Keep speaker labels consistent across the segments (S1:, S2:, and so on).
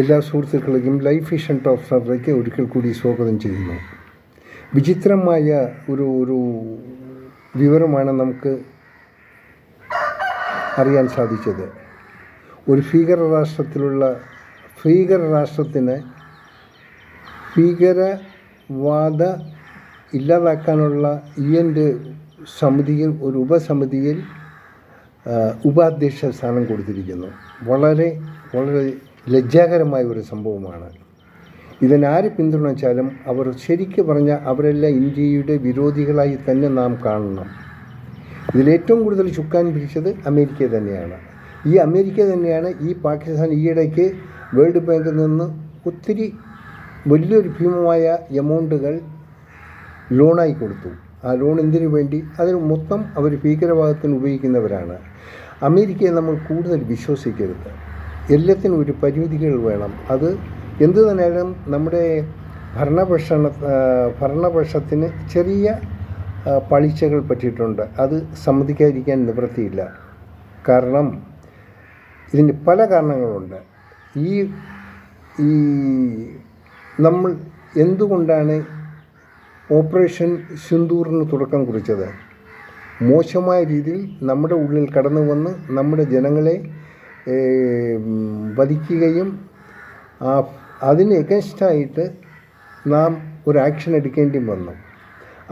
S1: എല്ലാ സുഹൃത്തുക്കളെയും life vision top സർവേക്ക് ഒരിക്കൽ കൂടി സ്വാഗതം ചെയ്യുന്നു. വിചിത്രമായ ഒരു വിവരമാണ് നമുക്ക് അറിയാൻ സാധിച്ചത്. ഒരു ഭീകരരാഷ്ട്രത്തിന് ഭീകരവാദ ഇല്ലാതാക്കാനുള്ള UN സമിതിയിൽ ഒരു ഉപസമിതിയിൽ ഉപാധ്യക്ഷ സ്ഥാനം കൊടുത്തിരിക്കുന്നു. വളരെ വളരെ ലജ്ജാകരമായ ഒരു സംഭവമാണ്. ഇതിനാര് പിന്തുണച്ചാലും അവർ ശരിക്കും പറഞ്ഞാൽ അവരെല്ലാം ഇന്ത്യയുടെ വിരോധികളായി തന്നെ നാം കാണണം. ഇതിലേറ്റവും കൂടുതൽ ചുക്കാൻ പിടിച്ചത് അമേരിക്ക തന്നെയാണ്. ഈ അമേരിക്ക തന്നെയാണ് ഈ പാകിസ്ഥാൻ ഈയിടയ്ക്ക് വേൾഡ് ബാങ്കിൽ നിന്ന് ഒത്തിരി വലിയൊരു ഭീമമായ എമൗണ്ടുകൾ ലോണായി കൊടുത്തു. ആ ലോൺ എന്തിനു വേണ്ടി? അതിന് മൊത്തം അവർ ഭീകരവാദത്തിന് ഉപയോഗിക്കുന്നവരാണ്. അമേരിക്കയെ നമ്മൾ കൂടുതൽ വിശ്വസിക്കരുത്. എല്ലാത്തിനും ഒരു പരിമിതികൾ വേണം. അത് എന്തു തന്നെയാലും നമ്മുടെ ഭരണപക്ഷത്തിന് ചെറിയ പാളിച്ചകൾ പറ്റിയിട്ടുണ്ട്. അത് സമ്മതിക്കാതിരിക്കാൻ നിവൃത്തിയില്ല. കാരണം ഇതിന് പല കാരണങ്ങളുണ്ട്. ഈ നമ്മൾ എന്തുകൊണ്ടാണ് ഓപ്പറേഷൻ സിന്ദൂറിന് തുടക്കം കുറിച്ചത്? മോശമായ രീതിയിൽ നമ്മുടെ ഉള്ളിൽ കടന്നു വന്ന് നമ്മുടെ ജനങ്ങളെ വധിക്കുകയും അതിന് എഗൻസ്റ്റായിട്ട് നാം ഒരു ആക്ഷൻ എടുക്കേണ്ടി വന്നു.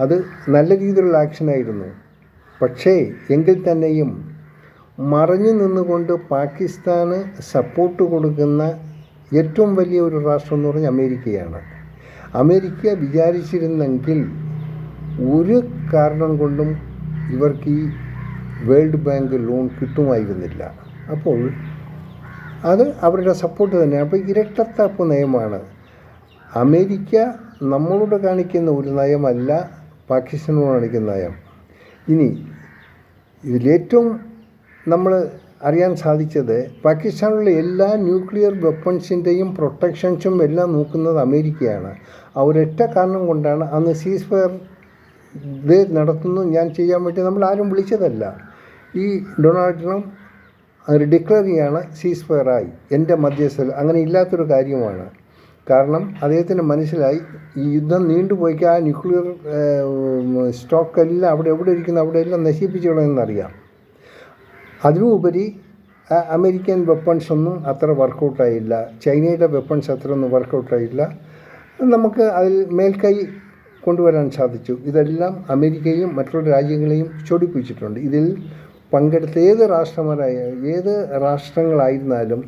S1: അത് നല്ല രീതിയിലുള്ള ആക്ഷനായിരുന്നു. പക്ഷേ എങ്കിൽ തന്നെയും മറഞ്ഞു നിന്നുകൊണ്ട് പാകിസ്ഥാന് സപ്പോർട്ട് കൊടുക്കുന്ന ഏറ്റവും വലിയ ഒരു രാഷ്ട്രം എന്ന് പറഞ്ഞാൽ അമേരിക്കയാണ്. അമേരിക്ക വിചാരിച്ചിരുന്നെങ്കിൽ ഒരു കാരണം കൊണ്ടും ഇവർക്ക് ഈ വേൾഡ് ബാങ്ക് ലോൺ കിട്ടുമായിരുന്നില്ല. അപ്പോൾ അത് അവരുടെ സപ്പോർട്ട് തന്നെയാണ്. അപ്പോൾ ഇരട്ടത്താപ്പ് നയമാണ്. അമേരിക്ക നമ്മളോട് കാണിക്കുന്ന ഒരു നയമല്ല പാകിസ്ഥാനോട് കാണിക്കുന്ന നയം. ഇനി ഇതിലേറ്റവും നമ്മൾ അറിയാൻ സാധിച്ചത് പാകിസ്ഥാനിലുള്ള എല്ലാ ന്യൂക്ലിയർ വെപ്പൺസിൻ്റെയും പ്രൊട്ടക്ഷൻസും എല്ലാം നോക്കുന്നത് അമേരിക്കയാണ്. ആ ഒരൊറ്റ കാരണം കൊണ്ടാണ് അന്ന് സീസ് ഫയർ നടത്തുന്നു ഞാൻ ചെയ്യാൻ വേണ്ടി നമ്മൾ ആരും വിളിച്ചതല്ല. ഈ ഡൊണാൾഡ് ട്രംപ് അത് ഡിക്ലെയർ ചെയ്യാണ് സീസ് ഫയറായി എൻ്റെ മധ്യസ്ഥൽ. അങ്ങനെ ഇല്ലാത്തൊരു കാര്യമാണ്. കാരണം അദ്ദേഹത്തിന് മനസ്സിലായി ഈ യുദ്ധം നീണ്ടുപോയിക്ക് ആ ന്യൂക്ലിയർ സ്റ്റോക്കെല്ലാം അവിടെ എവിടെ ഇരിക്കുന്നു അവിടെയെല്ലാം നശിപ്പിച്ചു കളയുമെന്നറിയാം. അതിനുപരി അമേരിക്കൻ വെപ്പൺസ് ഒന്നും അത്ര വർക്കൗട്ടായില്ല. ചൈനയുടെ വെപ്പൺസ് അത്ര ഒന്നും വർക്കൗട്ടായില്ല. നമുക്ക് അതിൽ മേൽക്കൈ കൊണ്ടുവരാൻ സാധിച്ചു. ഇതെല്ലാം അമേരിക്കയും മറ്റുള്ള രാജ്യങ്ങളെയും ചൊടിപ്പിച്ചിട്ടുണ്ട്. ഇതിൽ പങ്കെടുത്ത ഏത് രാഷ്ട്രങ്ങളായിരുന്നാലും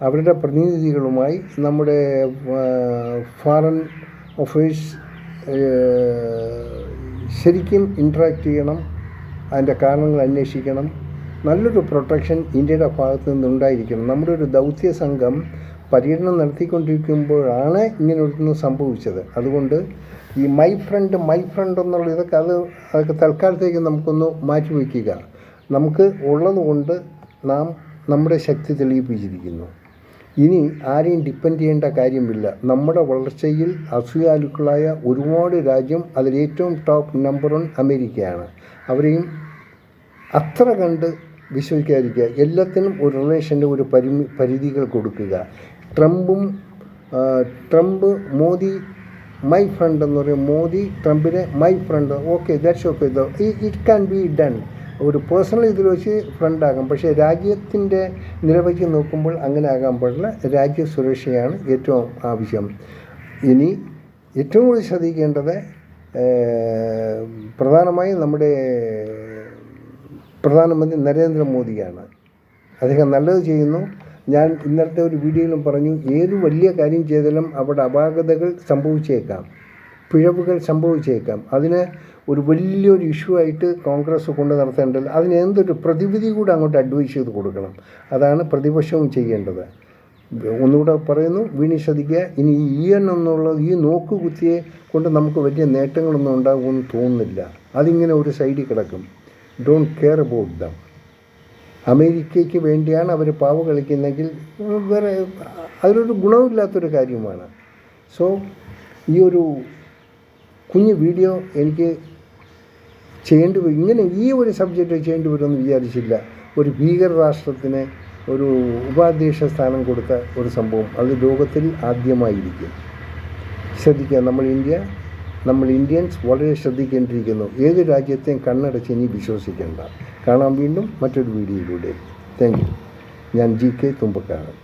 S1: അവരുടെ പ്രതിനിധികളുമായി നമ്മുടെ ഫോറിൻ അഫയേഴ്സ് ശരിക്കും ഇൻട്രാക്ട് ചെയ്യണം. അതിൻ്റെ കാരണങ്ങൾ അന്വേഷിക്കണം. നല്ലൊരു പ്രൊട്ടക്ഷൻ ഇന്ത്യയുടെ ഭാഗത്തു നിന്നുണ്ടായിരിക്കണം. നമ്മുടെ ഒരു ദൗത്യ സംഘം പര്യടനം നടത്തിക്കൊണ്ടിരിക്കുമ്പോഴാണ് ഇങ്ങനെയൊന്നും സംഭവിച്ചത്. അതുകൊണ്ട് ഈ മൈ ഫ്രണ്ട് എന്നുള്ള അതൊക്കെ തൽക്കാലത്തേക്ക് നമുക്കൊന്ന് മാറ്റിവെക്കുക. നമുക്ക് ഉള്ളതുകൊണ്ട് നാം നമ്മുടെ ശക്തി തെളിയിപ്പിച്ചിരിക്കുന്നു. ഇനി ആരെയും ഡിപ്പെൻഡ് ചെയ്യേണ്ട കാര്യമില്ല. നമ്മുടെ വളർച്ചയിൽ അസൂയാലുക്കളായ ഒരുപാട് രാജ്യം, അതിലേറ്റവും ടോപ്പ് നമ്പർ 1 അമേരിക്കയാണ്. അവരെയും അത്ര കണ്ട് വിശ്വസിക്കാതിരിക്കുക. എല്ലാത്തിനും ഒരു റിലേഷൻ്റെ ഒരു പരിധികൾ കൊടുക്കുക. ട്രംപ് മോദി മൈ ഫ്രണ്ട് എന്ന് പറയും. മോദി ട്രംപിനെ my friend. Okay, that's okay. It can be done. ഒരു പേഴ്സണൽ ഇതിൽ വെച്ച് ഫ്രണ്ടാകാം. പക്ഷേ രാജ്യത്തിൻ്റെ നിലവയ്ക്ക് നോക്കുമ്പോൾ അങ്ങനെ ആകാൻ പാടില്ല. രാജ്യ സുരക്ഷയാണ് ഏറ്റവും ആവശ്യം. ഇനി ഏറ്റവും കൂടുതൽ ശ്രദ്ധിക്കേണ്ടത് പ്രധാനമായും നമ്മുടെ പ്രധാനമന്ത്രി നരേന്ദ്രമോദിയാണ്. അദ്ദേഹം നല്ലത് ചെയ്യുന്നു. ഞാൻ ഇന്നലത്തെ ഒരു വീഡിയോയിലും പറഞ്ഞു, ഏത് വലിയ കാര്യം ചെയ്താലും അവിടെ അപാകതകൾ സംഭവിച്ചേക്കാം, പിഴവുകൾ സംഭവിച്ചേക്കാം. അതിന് ഒരു വലിയൊരു ഇഷ്യൂ ആയിട്ട് കോൺഗ്രസ് കൊണ്ട് നടത്തേണ്ടത്. അതിന് എന്തൊരു പ്രതിവിധി കൂടെ അങ്ങോട്ട് അഡ്വൈസ് ചെയ്ത് കൊടുക്കണം. അതാണ് പ്രതിപക്ഷവും ചെയ്യേണ്ടത്. ഒന്നുകൂടെ പറയുന്നു, വീണി ശ്രദ്ധിക്കുക. ഇനി എന്നുള്ളത് ഈ നോക്കുകുത്തിയെ കൊണ്ട് നമുക്ക് വലിയ നേട്ടങ്ങളൊന്നും ഉണ്ടാകുമെന്ന് തോന്നുന്നില്ല. അതിങ്ങനെ ഒരു സൈഡിൽ കിടക്കും. Don't care about them. അമേരിക്കയ്ക്ക് വേണ്ടിയാണ് അവർ പാവ കളിക്കുന്നെങ്കിൽ വേറെ അതിലൊരു ഗുണമില്ലാത്തൊരു കാര്യമാണ്. സോ ഈ ഒരു കുഞ്ഞു വീഡിയോ എനിക്ക് ചെയ്യേണ്ടി വരും. ഇങ്ങനെ ഈ ഒരു സബ്ജക്റ്റ് ചെയ്യേണ്ടി വരുമെന്ന് വിചാരിച്ചില്ല. ഒരു ഭീകര രാഷ്ട്രത്തിന് ഒരു ഉപാധ്യക്ഷ സ്ഥാനം കൊടുത്ത ഒരു സംഭവം അത് ലോകത്തിൽ ആദ്യമായിരിക്കും. ശ്രദ്ധിക്കുക, നമ്മൾ ഇന്ത്യൻസ് വളരെ ശ്രദ്ധിക്കേണ്ടിയിരിക്കുന്നു. ഏത് രാജ്യത്തെയും കണ്ണടച്ച് ഇനി വിശ്വസിക്കേണ്ട. കാണാം വീണ്ടും മറ്റൊരു വീഡിയോയിലൂടെ. Thank you. ഞാൻ GK തുമ്പക്കാരൻ.